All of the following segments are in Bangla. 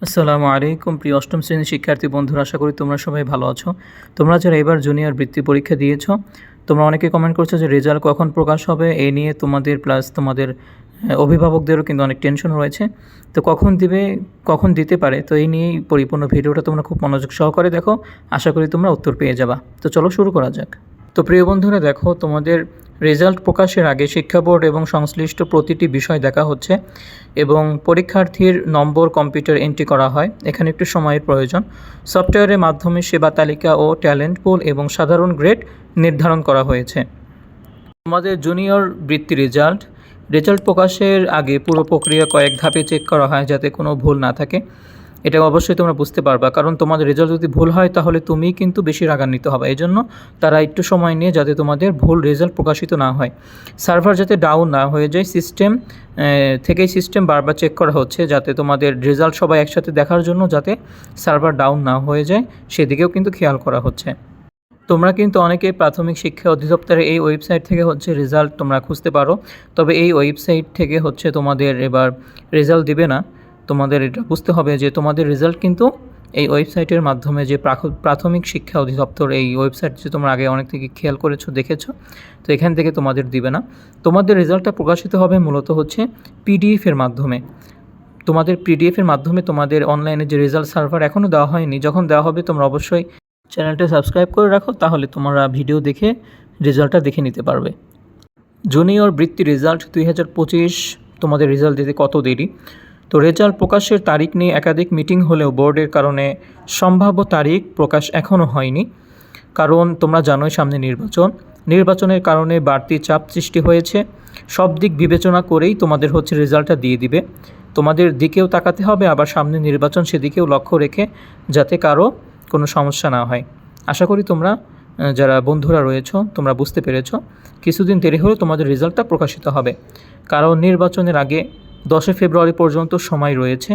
আসসালামু আলাইকুম প্রিয় অষ্টম শ্রেণীর শিক্ষার্থী বন্ধুরা, আশা করি তোমরা সবাই ভালো আছো। তোমরা যারা এবার জুনিয়র বৃত্তি পরীক্ষা দিয়েছো, তোমরা অনেকে কমেন্ট করছো যে রেজাল্ট কখন প্রকাশ হবে, এই নিয়ে তোমাদের প্লাস তোমাদের অভিভাবকদেরও কিন্তু অনেক টেনশন রয়েছে। তো কখন দিবে, কখন দিতে পারে, তো এই নিয়েই পরিপূর্ণ ভিডিওটা তোমরা খুব মনোযোগ সহকারে দেখো, আশা করি তোমরা উত্তর পেয়ে যাবা। তো চলো শুরু করা যাক। তো প্রিয় বন্ধুরা দেখো, তোমাদের রেজাল্ট প্রকাশের আগে শিক্ষা বোর্ড এবং সংশ্লিষ্ট প্রতিটি বিষয় দেখা হচ্ছে এবং পরীক্ষার্থীর নম্বর কম্পিউটার এন্ট্রি করা হয়। এখানে একটু সময়ের প্রয়োজন। সফটওয়্যারের মাধ্যমে সেবা তালিকা ও ট্যালেন্ট পুল এবং সাধারণ গ্রেড নির্ধারণ করা হয়েছে। তোমাদের জুনিয়র বৃত্তি রেজাল্ট প্রকাশের আগে পুরো প্রক্রিয়া কয়েক ধাপে চেক করা হয় যাতে কোনো ভুল না থাকে। এটা অবশ্যই তোমরা বুঝতে পারবা, কারণ তোমাদের রেজাল্ট যদি ভুল হয় তাহলে তুমিই কিন্তু বেশি রাগান্বিত হবে। এই জন্য তারা একটু সময় নিয়ে যাতে তোমাদের ভুল রেজাল্ট প্রকাশিত না হয়, সার্ভার যাতে ডাউন না হয়ে যায়, সিস্টেম বারবার চেক করা হচ্ছে যাতে তোমাদের রেজাল্ট সবাই একসাথে দেখার জন্য যাতে সার্ভার ডাউন না হয়ে যায় সেদিকেও কিন্তু খেয়াল করা হচ্ছে। তোমরা কিন্তু অনেকে প্রাথমিক শিক্ষা অধিদপ্তরের এই ওয়েবসাইট থেকে রেজাল্ট তোমরা খুঁজতে পারো, তবে এই ওয়েবসাইট থেকে তোমাদের এবার রেজাল্ট দিবে না। তোমাদের এটা বুঝতে হবে যে তোমাদের রেজাল্ট কিন্তু এই ওয়েবসাইটের মাধ্যমে, যে প্রাথমিক শিক্ষা অধিদপ্তর এই ওয়েবসাইট যে তোমরা আগে অনেক থেকে খেয়াল করেছো দেখেছো, তো এখান থেকে তোমাদের দিবে না। তোমাদের রেজাল্টটা প্রকাশিত হবে মূলত পিডিএফের মাধ্যমে। তোমাদের পিডিএফের মাধ্যমে তোমাদের অনলাইনে যে রেজাল্ট সার্ভার এখনও দেওয়া হয়নি, যখন দেওয়া হবে তোমরা অবশ্যই চ্যানেলটা সাবস্ক্রাইব করে রাখো, তাহলে তোমরা ভিডিও দেখে রেজাল্টটা দেখে নিতে পারবে। জুনিয়র বৃত্তি রেজাল্ট 2025 তোমাদের রেজাল্ট দিতে কত দেরি? তো রেজাল্ট প্রকাশের তারিখ নিয়ে একাধিক মিটিং হলেও বোর্ডের কারণে সম্ভাব্য তারিখ প্রকাশ এখনও হয়নি। কারণ তোমরা জানোই সামনে নির্বাচনের কারণে বাড়তি চাপ সৃষ্টি হয়েছে। সব দিক বিবেচনা করেই তোমাদের রেজাল্টটা দিয়ে দিবে। তোমাদের দিকেও তাকাতে হবে, আবার সামনে নির্বাচন সেদিকেও লক্ষ্য রেখে, যাতে কারো কোনো সমস্যা না হয়। আশা করি তোমরা যারা বন্ধুরা রয়েছো তোমরা বুঝতে পেরেছো। কিছুদিন দেরি হলেও তোমাদের রেজাল্টটা প্রকাশিত হবে, কারণ নির্বাচনের আগে 10 ফেব্রুয়ারি পর্যন্ত সময় রয়েছে।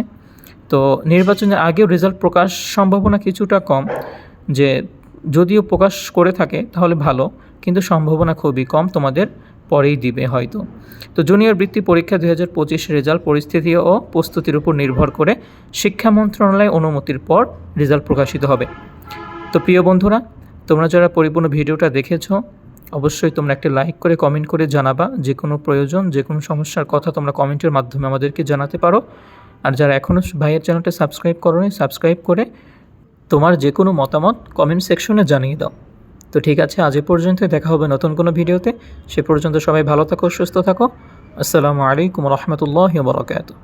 তো নির্বাচনের আগেও রেজাল্ট প্রকাশ সম্ভাবনা কিছুটা কম, যে যদিও প্রকাশ করে থাকে তাহলে ভালো, কিন্তু সম্ভাবনা খুবই কম, তোমাদের পরেই দিবে হয়তো। তো জুনিয়র বৃত্তি পরীক্ষা 2025 রেজাল্ট পরিস্থিতি ও প্রস্তুতির উপর নির্ভর করে শিক্ষা মন্ত্রণালয় অনুমতির পর রেজাল্ট প্রকাশিত হবে। তো প্রিয় বন্ধুরা, তোমরা যারা পরিপূর্ণ ভিডিওটা দেখেছো, অবশ্যই তোমরা একটা লাইক করে কমেন্ট করে জানাবা। যে কোনো প্রয়োজন, যে কোনো সমস্যার কথা তোমরা কমেন্টের মাধ্যমে আমাদেরকে জানাতে পারো। আর যারা এখনও ভাইয়ের চ্যানেলটা সাবস্ক্রাইব করোনি, সাবস্ক্রাইব করে তোমার যে কোনো মতামত কমেন্ট সেকশনে জানিয়ে দাও। তো ঠিক আছে, আজ এ পর্যন্ত, দেখা হবে নতুন কোনো ভিডিওতে। সে পর্যন্ত সবাই ভালো থাকো, সুস্থ থাকো। আসসালামু আলাইকুম রহমতুল্লাহি ওয়া বারাকাতুহু।